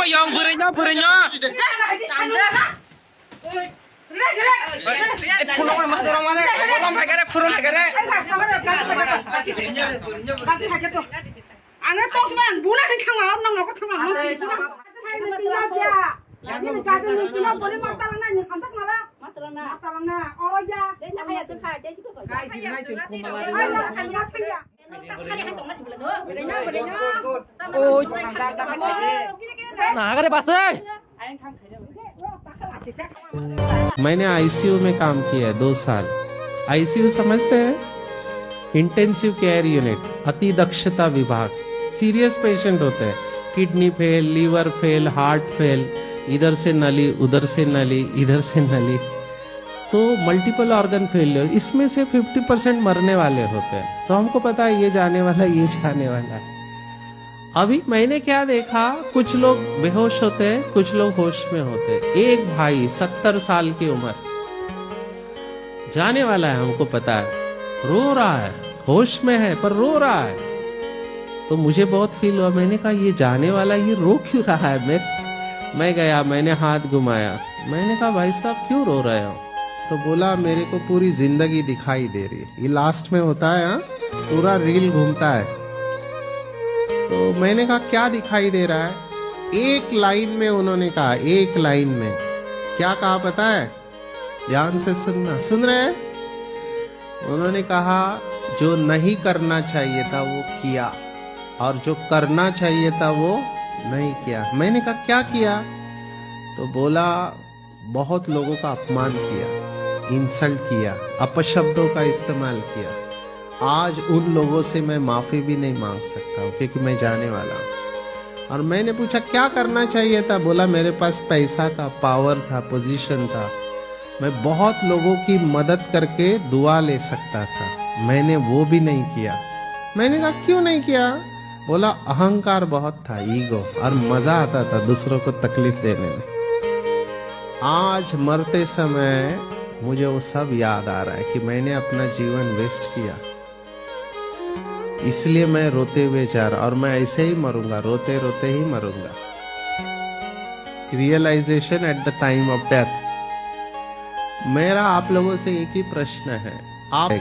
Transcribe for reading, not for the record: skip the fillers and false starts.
yong purinyo. Pulong mas dorong mana? Pulong lagare, pulong lagare. Ang ito sa mga buna rin kang awam ng ako tama mo. Lagi ni kasi ni kina pori matalang na ni kantak na la. Matalang na. Oro ya. Đấy là hay là tôi khai đấy chứ có phải. Kai si nai chun kumala Ay ya kan ya kan ya. Ôi, ना करे बात है। मैंने ICU में काम किया है 2 साल। आईसीयू समझते हैं? इंटेंसिव केयर यूनिट, अति दक्षता विभाग। सीरियस पेशेंट होते हैं, kidney fail, liver fail, heart fail, इधर से नली, उधर से नली, इधर से नली, तो मल्टीपल ऑर्गन फेलियर। इसमें से 50% मरने वाले होते हैं। तो हमको पता है ये जाने वाला, ये जाने वाला है। अभी मैंने क्या देखा, कुछ लोग बेहोश होते हैं, कुछ लोग होश में होते हैं। एक भाई 70 साल की उम्र, जाने वाला है, हमको पता है, रो रहा है, होश में है पर रो रहा है। तो मुझे बहुत फील हुआ। मैंने कहा ये जाने वाला ये रो क्यों रहा है? मैं गया, मैंने हाथ घुमाया, मैंने कहा भाई साहब क्यों रो रहे हो? तो बोला मेरे को पूरी जिंदगी दिखाई दे रही है। ये लास्ट में होता है, हाँ, पूरा रील घूमता है। तो मैंने कहा क्या दिखाई दे रहा है? एक लाइन में उन्होंने कहा, एक लाइन में क्या कहा पता है? ध्यान से सुनना, सुन रहे हैं? उन्होंने कहा जो नहीं करना चाहिए था वो किया, और जो करना चाहिए था वो नहीं किया। मैंने कहा क्या किया? तो बोला बहुत लोगों का अपमान किया, इंसल्ट किया, अपशब्दों का इस्तेमाल किया। आज उन लोगों से मैं माफी भी नहीं मांग सकता हूँ, क्योंकि मैं जाने वाला हूँ। और मैंने पूछा क्या करना चाहिए था? बोला मेरे पास पैसा था, पावर था, पोजीशन था, मैं बहुत लोगों की मदद करके दुआ ले सकता था, मैंने वो भी नहीं किया। मैंने कहा क्यों नहीं किया? बोला अहंकार बहुत था, ईगो, और मजा आता था दूसरों को तकलीफ देने में। आज मरते समय मुझे वो सब याद आ रहा है कि मैंने अपना जीवन वेस्ट किया, इसलिए मैं रोते हुए जा रहा, और मैं ऐसे ही मरूंगा, रोते रोते ही मरूंगा। Realisation at the time of death. मेरा आप लोगों से एक ही प्रश्न है, आप